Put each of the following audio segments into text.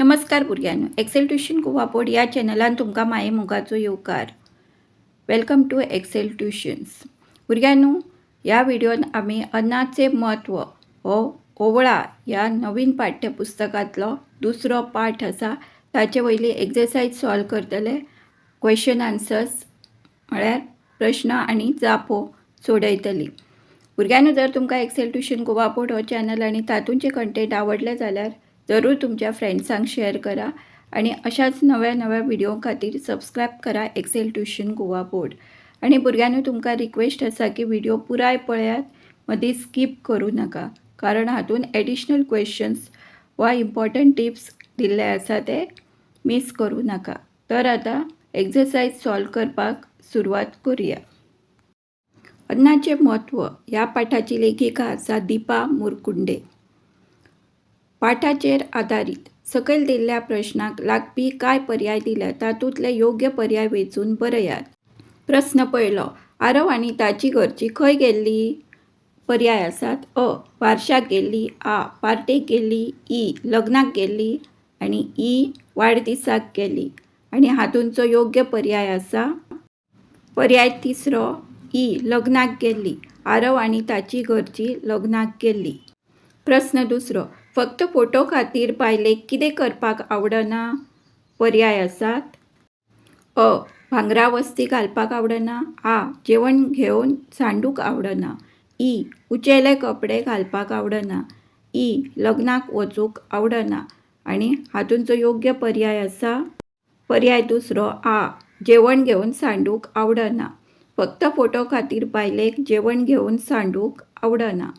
नमस्कार भुरग्यांनो, Excel tuition कुवापोड या चॅनलान तुमकां माये मोगाचो येवकार. Welcome to Excel tuitions. भुरग्यांनो, ह्या व्हिडिओन आमी अन्नाचे म्हत्व हो ओवळा या नवीन पाठ्यपुस्तकांतलो दुसरो पाठ आसा ताचे वयली एक्सरसाइज सॉल्व करतले. क्वेश्चन आन्सर्स म्हळ्यार प्रश्न आनी जापो सोडयतली. भुरग्यांनो, जर तुमकां एक्सेल ट्युशन कुवापोड हो चॅनल आनी तातूंचे कंटेंट आवडले जाल्यार जरूर तुमच्या फ्रेंड्सांक शेअर करा आणि अशाच नव्या व्हिडिओ खातीर सबस्क्राईब करा एक्सेल ट्युशन कुवापोड. आणि भुरग्यांनो, तुमकां रिक्वेस्ट आसा की व्हिडिओ पुराय पळयात, मदीं स्कीप करू नका, कारण हातून एडिशनल क्वेश्चन्स वा इम्पॉर्टंट टिप्स दिल्ले आसा ते मिस करू नका. तर आता एक्सरसाइज सॉल्व करपाक सुरवात करूया. अन्नाचे म्हत्व ह्या पाठाची लेखिका आसा दीपा मुरकुंडे. पाठाचेर आधारित सकयल दिल्ल्या प्रश्नाक लागपी काय पर्याय दिल्यात तातूंतले योग्य पर्याय वेचून बरयात. प्रश्न पयलो. आरव आनी ताची घरची खंय गेल्ली? पर्याय आसात. अ. बारशाक गेल्ली. आ. पार्टेक गेल्ली. ई. लग्नाक गेल्ली. आणि ई. वाडदिसाक गेल्ली. आणि हातूंचो योग्य पर्याय आसा पर्याय तिसरो. ई. लग्नाक गेल्ली. आरव आनी ताची घरची लग्नाक गेल्ली. प्रश्न दुसरो. फक्त फोटो खातीर बायलेक कितें करपाक आवडना? पर्याय आसात. अ. भांगरा वस्ती घालपाक आवडना. आ. जेवण घेवन सांडूक आवडना. ई. उचेले कपडे घालपाक आवडना. ई. लग्नाक वचूंक आवडना. आणि हातूंचो योग्य पर्याय आसा पर्याय दुसरो. आ. जेवण घेवन सांडूक आवडना. फक्त फोटो खातीर बायलेक जेवण घेवन सांडूक आवडना.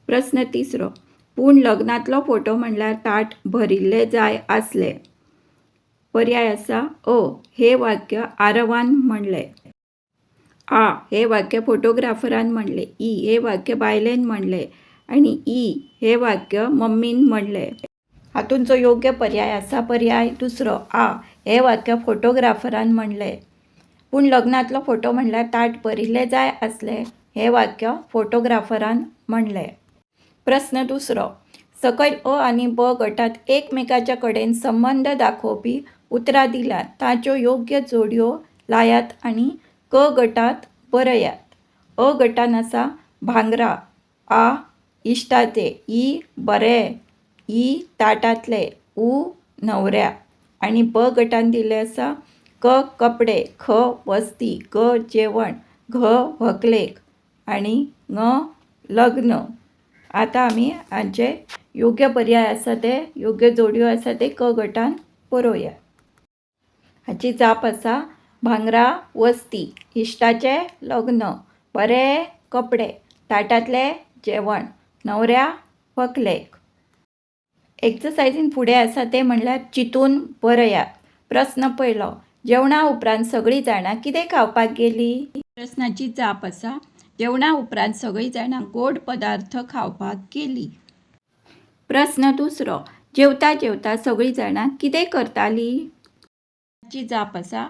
प्रश्न तिसरो. पूण लग्नांतलो फोटो म्हणल्यार ताट भरिल्ले जाय आसले. पर्याय आसा. अ. हे वाक्य आरवान म्हणले. आ. हे वाक्य फोटोग्राफरान म्हणले. ई. हे वाक्य बायलेन म्हणले. आणि ई. हे वाक्य मम्मीन म्हणले. हातूंचो योग्य पर्याय आसा पर्याय दुसरो. आ. हे वाक्य फोटोग्राफरान म्हणले. पूण लग्नांतलो फोटो म्हणल्यार ताट भरिल्ले जाय आसले. हे वाक्य फोटोग्राफरान म्हणले. प्रश्न दुसरो. सकयल अ आनी ब गटात एकमेकाच्या कडेन संबंध दाखोवपी उतरां दिल्यात. ताच्यो योग्य जोड्यो लायात आनी क गटात बरयात. अ गटान आसा भांगरा. आ. इश्टाचे. ई. बरें. ई. ताटांतले. उ. न्हवऱ्या. आणि ब गटान दिले आसा क. कपडे. ख. वस्ती. ग. जेवण. घ. व्हंकलेक. आणि ङ. लग्न. आता आमी हांचे योग्य पर्याय आसा ते योग्य जोड्यो आसा ते क गटान बरोवया. हाची जाप आसा भांगरा वस्ती. इश्टाचे लग्न. बरे कपडे. ताटांतले जेवण. न्हवऱ्या व्हंकलेक. एक्सरसाइजीन फुडें आसा ते म्हणल्यार चिंतून बरयात. प्रश्न पयलो. जेवणा उपरांत सगळीं जाणां कितें खावपाक गेलीं? प्रश्नाची जाप आसा जेवणा उपरांत सगळीं जाणां गोड पदार्थ खावपाक गेलीं. प्रश्न दुसरो. जेवता जेवता सगळीं जाणां कितें करतालीं? हाची जाप आसा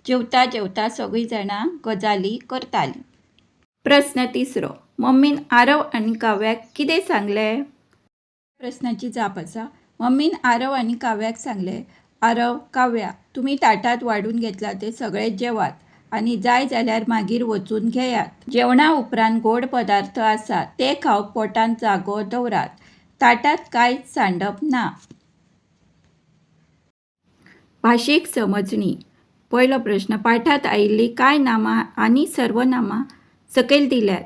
जेवता जेवता सगळीं जाणां गजाली करतालीं. प्रश्न तिसरो. मम्मीन आरव आनी काव्याक कितें सांगलें? प्रश्नाची जाप आसा मम्मीन आरव आनी काव्याक सांगलें, आरव, काव्या, तुमी ताटात वाडून घेतला ते सगळे जेवात आनी जाय जाल्यार मागीर वचून घेयात. जेवणा उपरांत गोड पदार्थ आसात ते खावप पोटांत जागो दवरात. ताटात कांयच सांडप ना. भाशीक समजणी. पयलो प्रश्न. पाठांत आयिल्लीं कांय नामां आनी सर्वनामां सकयल दिल्यात.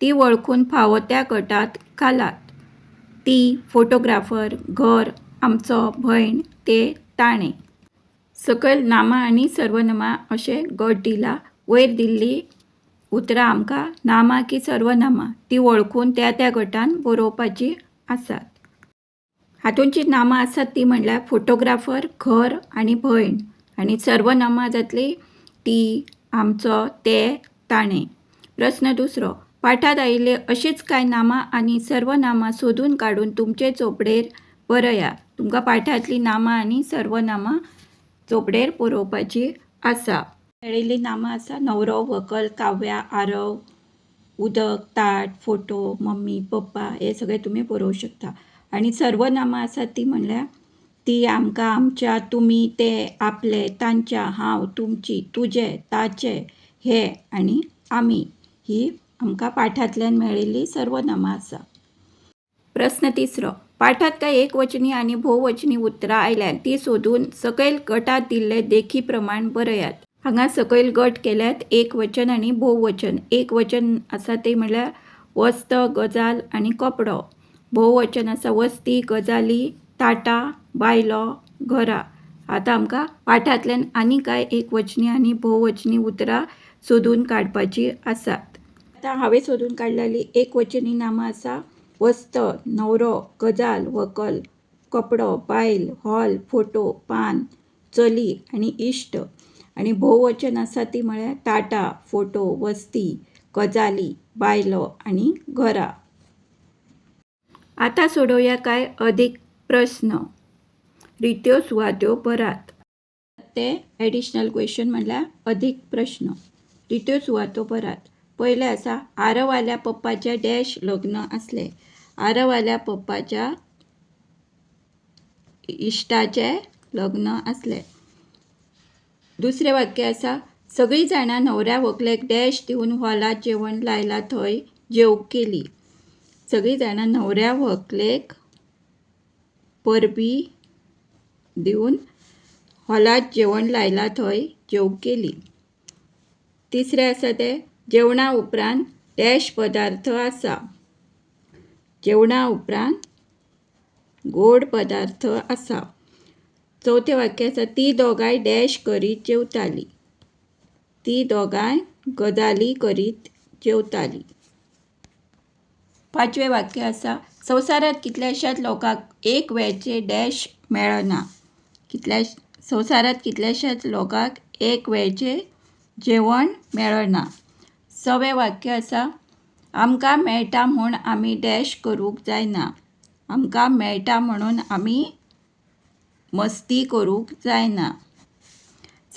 ती वळखून फावो त्या गटांत घालात. ती, फोटोग्राफर, घर, आमचो, भयण, ते, ताणे. सकयल नामां आनी सर्वनामां अशें गट दिला. वयर दिल्लीं उतरां आमकां नामां की सर्वनामां ती वळखून त्या त्या गटान बरोवपाची आसात. हातूंची नामां आसात ती म्हणल्यार फोटोग्राफर, घर आनी भयण. आनी सर्वनामां जातली ती, आमचो, ते, ताणे. प्रश्न दुसरो. पाठांत आयिल्ले अशींच कांय नामां आनी सर्वनामां सोदून काडून तुमचे चोपडेर बरया. तुमकां पाठांतलीं नामां आनी सर्वनामां चोपडेर बरोवपाची आसा. मेळिल्लीं नामां आसा न्हवरो, व्हंकल, काव्या, आरव, उदक, ताट, फोटो, मम्मी, पप्पा हे सगळे तुमी बरोवंक शकता. आणि सर्वनामां आसात ती म्हणल्यार ती आमकां आमच्या तुमी ते आपले तांच्या हांव तुमची तुजे ताचे हे आनी आमी ही आमकां पाठांतल्यान मेळिल्ली सर्वनामां आसा. प्रश्न तिसरो. पाठांत काय एकवचनी आनी भोववचनी उतरां आयल्यात ती सोदून सकयल गटांत दिल्ले देखी प्रमाण बरयात. हांगा सकयल गट केल्यात एकवचन आनी भोववचन. एकवचन आसा ते म्हणल्यार वस्त, गजाल आनी कपडो. भोववचन आसा वस्ती, गजाली, ताटां, बायलो, घरां. आतां आमकां पाठांतल्यान आनी काय एकवचनी आनी भोववचनी उतरां सोदून काडपाची आसात. आतां हांवें सोदून काडलेली एकवचनी नामां आसा वस्त, न्हवरो, गजाल, व्हंकल, कपडो, बायल, हॉल, फोटो, पान, चली आनी इश्ट. आनी भोववचन आसा ती म्हळ्यार ताटां, फोटो, वस्ती, गजाली, बायलो आनी घरां. आतां सोडोवया काय अदीक प्रश्न. रित्यो सुवात्यो बरात. ते एडिशनल क्वेश्चन म्हणल्यार अदीक प्रश्न. रित्यो सुवात्यो बरात. पयले आसा आरवाल्या पप्पाचे डॅश लग्न आसले. आरवाल्या पप्पाच्या इश्टाचे लग्न आसले. दुसरें वाक्य आसा सगळीं जाणां न्हवऱ्या व्हंकलेक डॅश दिवन हॉलांत जेवण लायलां थंय जेवूंक गेलीं. सगळीं जाणां न्हवऱ्या व्हंकलेक परबीं दिवन हॉलांत जेवण लायलां थंय जेवूंक गेलीं. तिसरें आसा ते जेवणा उपरांत डॅश पदार्थ आसा. जेवणा उपरांत गोड पदार्थ आसा. चवथें वाक्य आसा तीं दोगांय डॅश करीत जेवतालीं. तीं दोगांय गजाली करीत जेवतालीं. पांचवें वाक्य आसा संवसारांत कितल्याशाच लोकांक एक वेळचे डॅश मेळना. संवसारांत कितल्याशाच लोकांक एक वेळचे जेवण मेळना. सवें वाक्य आसा आमकां मेळटा म्हूण आमी डॅश करूंक जायना. आमकां मेळटा म्हणून आमी मस्ती करूंक जायना.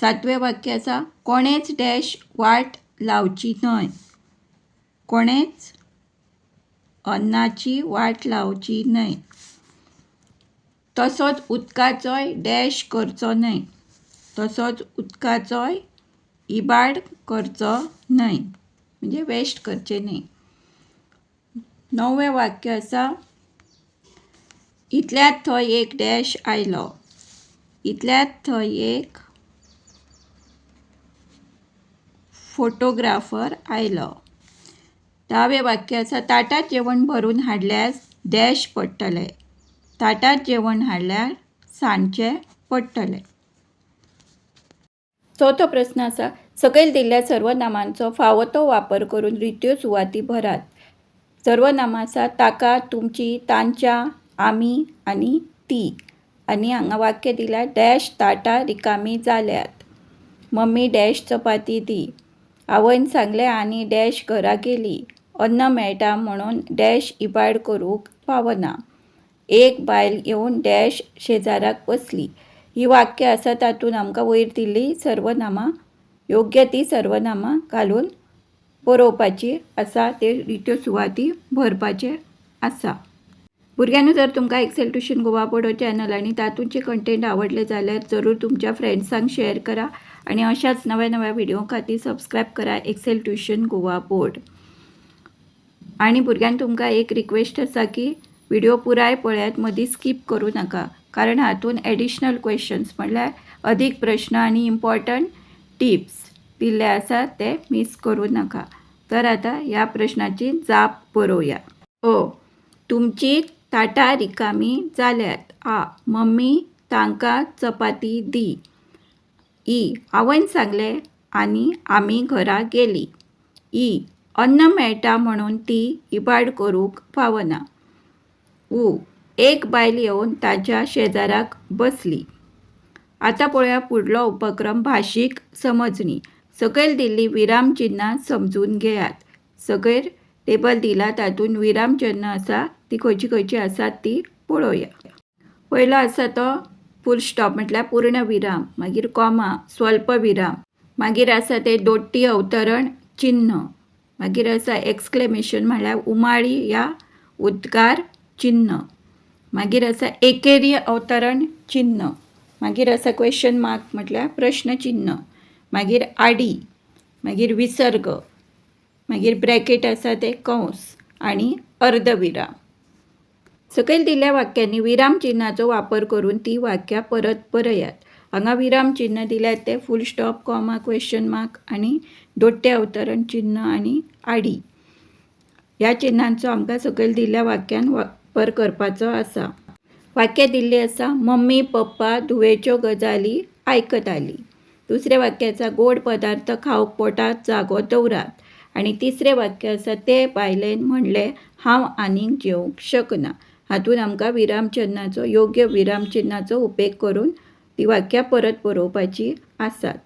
सातवें वाक्य आसा कोणेच डॅश वाट लावची न्हय. कोणेच अन्नाची वाट लावची न्हय. तसोच उदकाचोय डॅश करचो न्हय. तसोच उदकाचोय इबाड करचो न्हय म्हणजे वेस्ट करचें न्हय. णवें वाक्य आसा इतल्यात थंय एक डॅश आयलो. इतल्यात थंय एक फोटोग्राफर आयलो. 10वें वाक्य आसा ताटात जेवण भरून हाडल्यार डॅश पडटले. ताटात जेवण हाडल्यार सांडचे पडटले. चवथो प्रश्न आसा सकयल दिल्ल्या सर्वनामांचो फावो तो वापर करून रित्यो सुवाती भरात. सर्वनामां आसा ताका, तुमची, तांच्या, आमी आनी ती. आनी हांगा वाक्य दिल्या डॅश ताटां रिकामी जाल्यात. मम्मी डॅश चपाती दी. आवयन सांगलें आनी डॅश घरा गेली. अन्न मेळटा म्हणून डॅश इबाड करूंक फावना. एक बायल येवन डॅश शेजाराक बसली. ही वाक्य आसा तातूंत आमकां वयर दिल्ली सर्वनामां योग्य ती सर्वनामां घालून बरोवपाची आसा. ते रित्यो सुवाती भरपाचे आसा. भुरग्यांनो जर तुमकां Excel tuition Goa board channel आनी तातूंतचे कंटेंट आवडले जाल्यार जरूर तुमच्या फ्रेंड्सांक शेअर करा आनी अशाच नव्या नव्या व्हिडिओ खातीर सबस्क्रायब करा एक्सेल ट्युशन गोवा बोर्ड. आनी भुरग्यांक तुमकां एक रिक्वेस्ट आसा की व्हिडिओ पुराय पळयात, मदीं स्कीप करूं नाका, कारण हातूंत एडिशनल क्वेश्चन्स म्हणल्यार अदीक प्रश्न आनी इम्पॉर्टंट टिप्स दिल्ले आसात ते मिस करूं नाका. तर आतां ह्या प्रश्नाची जाप बरोवया. तुमची ताटां रिकामी जाल्यात. मम्मी तांकां चपाती दी. आवयन सांगलें आनी आमी घरा गेलीं. अन्न मेळटा म्हणून ती इबाड करूंक फावना. एक बायल येवन ताच्या शेजाराक बसली. आतां पळोवया फुडलो उपक्रम भाशीक समजणी. सकयल दिल्लीं विराम चिन्हां समजून घेयात. सकयल टेबल दिला तातूंत विराम चिन्ह आसा ती खंयची खंयची आसात ती पळोवया. पयलो आसा तो फूल स्टॉप म्हटल्यार पूर्ण विराम, मागीर कॉमा स्वल्प विराम, मागीर आसा ते दोट्टी अवतरण चिन्ह, मागीर आसा एक्सक्लेमेशन म्हळ्यार उमाळी या उद्गार चिन्ह, मागीर आसा एकेरी अवतरण चिन्ह. मागीर आसा क्वेश्चन मार्क म्हटल्यार प्रश्नचिन्ह. मागीर आडी, मागीर विसर्ग, मागीर ब्रॅकेट आसा ते कंस आणि अर्धविराम. सकयल दिल्ल्या वाक्यांनी विराम चिन्हाचो वापर करून ती वाक्यां परत बरयात. हांगा विराम चिन्ह दिल्यात ते फुल स्टॉप, कॉमा, क्वेश्चन मार्क आणि दोट्टे अवतरण चिन्ह आणि आडी. ह्या चिन्हांचो आमकां सकयल दिल्ल्या वाक्यान वापर करपाचो आसा. वाक्य दिल्ली आसा, मम्मी पप्पा धुवेच्यो गजाली आयकताली. दुसरे वाक्य आसा, गोड पदार्थ खावंक पोटात जागो दवरात. आणि तिसरे वाक्य आसा, ते बायलेन म्हणलें हांव आनीक जेवंक शकना. हातून आमकां विराम चिन्हाचो योग्य विराम चिन्हाचो उपेग करून ती वाक्यां परत बरोवपाची आसात.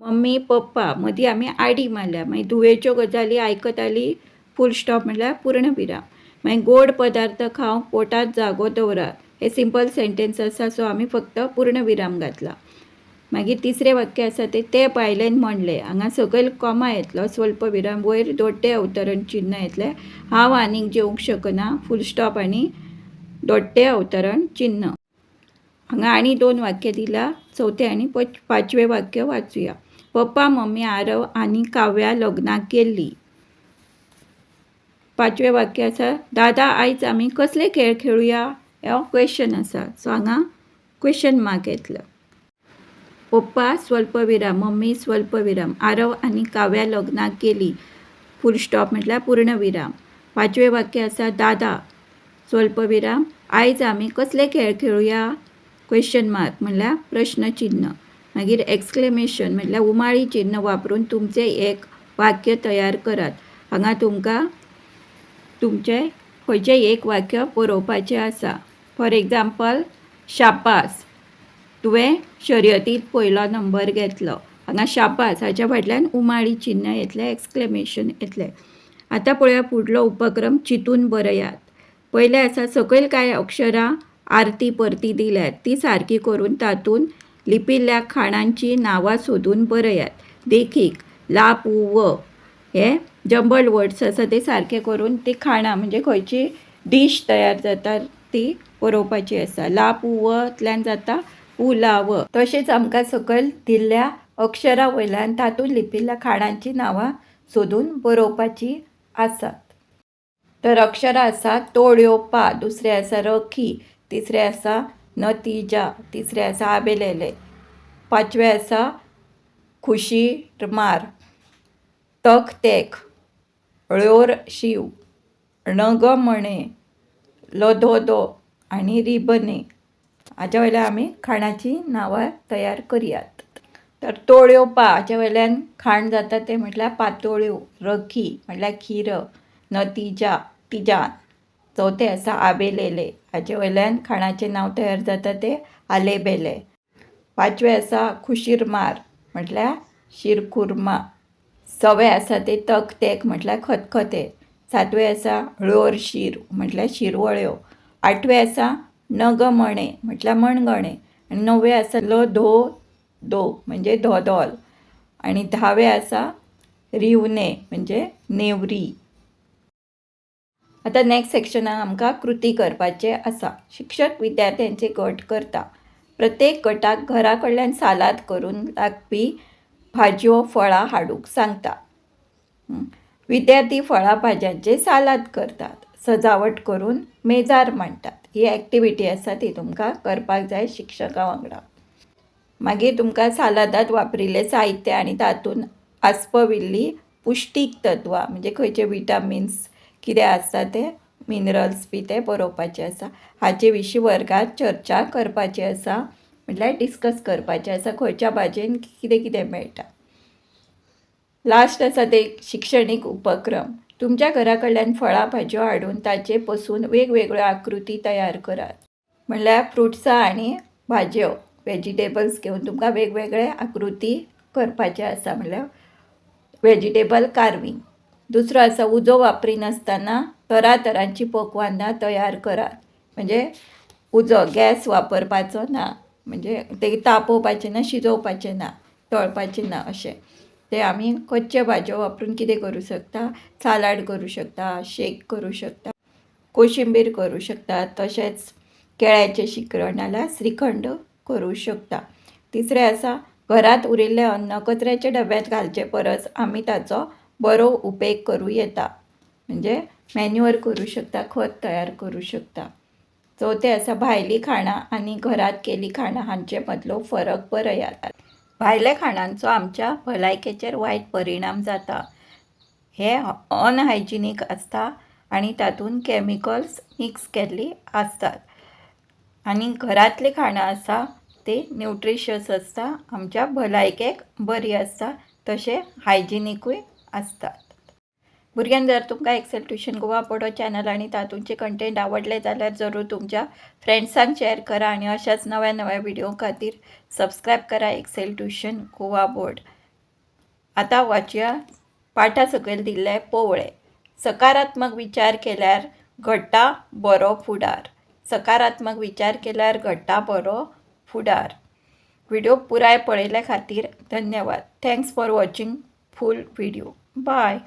मम्मी पप्पा मदीं आमी आडी मारल्या. मागीर धुवेच्यो गजाली आयकताली फुल स्टॉप म्हटल्यार पूर्ण विराम. मागीर गोड पदार्थ खावंक पोटात जागो दवरात. हे सिंपल सेंटेन्स आसा, सो आमी फक्त पूर्ण विराम घातला. मागीर तिसरे वाक्य आसा ते बायलेन म्हणलें. हांगा सकयल कॉमा येतलो, स्वल्प विराम, वयर दोट्टे अवतरण चिन्ह येतलें. हांव आनीक जेवंक शकना फुल स्टॉप आणि दोट्टे अवतरण चिन्ह. हांगा आनी 2 वाक्य दिला. चौथे आणि 5वें वाक्य वाचूया. पप्पा मम्मी आरव आणि काव्या लग्नाक गेल्ली. 5वें वाक्य आसा, दादा आयज आमी कसले खेळ खेळुया. हो क्वेश्चन आसा, सो हांगा क्वेश्चन मार्क येतलो. पप्पा स्वल्प विराम, मम्मी स्वल्प विराम, आरव आणि काव्या लग्नाक गेली फुल स्टॉप म्हटल्यार पूर्ण विराम. 5वें वाक्य आसा, दादा स्वल्प विराम आयज आमी कसले खेळ खेळुया क्वेश्चन मार्क म्हटल्यार प्रश्नचिन्ह. मागीर एक्सक्लेमेशन म्हटल्यार उमाळी चिन्ह वापरून तुमचे एक वाक्य तयार करात. हांगा तुमकां तुमचें खंयचें एक वाक्य बरोवपाचें आसा. फॉर एग्जाम्पल, शाबास तुवें शर्यतींत पयलो नंबर घेतलो. हांगा शाबास हाच्या फाटल्यान उमाळी चिन्ह येतलें, एक्सक्लेमेशन येतलें. आतां पळोवया फुडलो उपक्रम, चिंतून बरयात. पयलें आसा, सकयल कांय अक्षरां आरती परती दिल्यात. ती सारकी करून तातूंत लिपिल्ल्या खाणांची नांवां सोदून बरयात. देखीक ला पू व हे जंबल वर्ड्स आसा ते सारके करून ती खाणां म्हणजे खंयची डीश तयार जाता ती बरोवपाची आसा. ला पू वतल्यान जाता पुलाव. तशेंच आमकां सकयल दिल्ल्या अक्षरां वयल्यान तातूंत लिपिल्ल्या खाणांची नांवां सोदून बरोवपाची आसात. तर अक्षरां आसा तोड्यो पा, दुसरे आसा रखी, तिसरे आसा नतीजा, तिसरे आसा आबेलेले, 5वें आसा खुशी मार, तक तेक, ळ्योर शिव, णग मणे, लधोदो आणि रिबने. हाच्या वयल्यान आमी खाणाची नांवां तयार करयात. तर तोळ्यो पा हाच्या वयल्यान खाण जाता ते म्हटल्यार पातोळ्यो, रखी म्हटल्यार खीर, नतीजा तिजान. चौथे आसा आबेलेले हाचे वयल्यान खाणाचें नांव तयार जाता ते आलेबेले. 5वें आसा खुशीरमार म्हटल्यार शिरखुर्मा. 6वें आसा ते तक तेक म्हटल्यार खतखतें. 7वें आसा ळ्योर शीर म्हटल्यार शिरवळ्यो. 8वें आसा नगमणे म्हटल्यार मणगणे. आनी 9वें आसा लधो दो म्हणजे धोदोल. आणि 10वें आसा रिवणे म्हणजे नेवरी. आता नेक्स्ट सेक्शनाक आमकां कृती करपाचे आसा. शिक्षक विद्यार्थ्यांचे गट करता. प्रत्येक गटाक घरा कडल्यान सालाद करून लागपी भाजयो फळां हाडूंक सांगता. विद्यार्थी फळां भाज्यांचे सालाद करतात. सजावट करून मेजार मांडटात. ही एक्टिविटी आसा ती तुमकां करपाक जाय शिक्षका वांगडा. मागीर तुमकां सालादांत वापरिल्लें साहित्य आनी तातूंत आस्पविल्ली पुष्टीक तत्वां म्हणजे खंयचे विटामिन्स कितें आसता ते मिनरल्स बी ते बरोवपाचे आसा. हाचे विशीं वर्गांत चर्चा करपाची आसा म्हटल्यार डिस्कस करपाचें आसा खंयच्या भाजयेन कितें कितें मेळटा. लास्ट आसा ते शिक्षणीक उपक्रम. तुमच्या घरा कडल्यान फळां भाजयो हाडून ताचे पसून वेगवेगळ्यो आकृती तयार करात. म्हटल्यार फ्रुट्सां आनी भाजयो वेजिटेबल्स घेवन तुमकां वेगवेगळे आकृती करपाचे आसा म्हटल्यार वेजिटेबल कार्विंग. दुसरो आसा उजो वापरिनासतना तरातरांची पक्वान्नां तयार करात. म्हणजे उजो गॅस वापरपाचो ना, म्हणजे ते तापोवपाचें ना, शिजोवपाचें ना, तळपाचें ना अशें. ते आमी कच्च्यो भाजयो वापरून कितें करूं शकता, सालाड करूं शकता, शेक करूं शकता, कोशिंबीर करूं शकता, तशेंच केळ्याचें शिकरण नाल्यार श्रीखंड करू शकता. तिसरें आसा, घरांत उरिल्लें अन्न कचऱ्याच्या डब्यांत घालचे परस आमी ताचो बरो उपेग करूं येता. म्हणजे मॅन्युअर करूं शकता, खत तयार करूं शकता. चवथें आसा, भायलीं खाणां आनी घरांत केलीं खाणां हांचे मदलो फरक बरयात. भायल्या खाणांचो आमच्या भलायकेचेर वायट परिणाम जाता. हे अनहायजिनीक आसता आनी तातूंत कॅमिकल्स मिक्स केल्लीं आसतात. आनी घरांतलीं खाणां आसा ती न्यूट्रिशियस आसता, आमच्या भलायकेक बरी आसता, तशें हायजिनीकूय आसतात. भुरग्यांक जर तुमकां एक्सेल ट्युशन गोवा पडो चॅनल आनी तातूंतचे कंटेंट आवडले जाल्यार जरूर तुमच्या फ्रेंड्सांक शेअर करा आनी अशाच नव्या नव्या व्हिडिओ खातीर सबस्क्रायब करा एक्सेल ट्युशन गोवा बोर्ड. आतां वाचया पाठा सकयल दिल्ले पोवळे. सकारात्मक विचार केल्यार घडटा बरो फुडार. सकारात्मक विचार केल्यार घडटा बरो फुडार. व्हिडिओ पुराय पळयल्या खातीर धन्यवाद. Thanks for watching full video. Bye.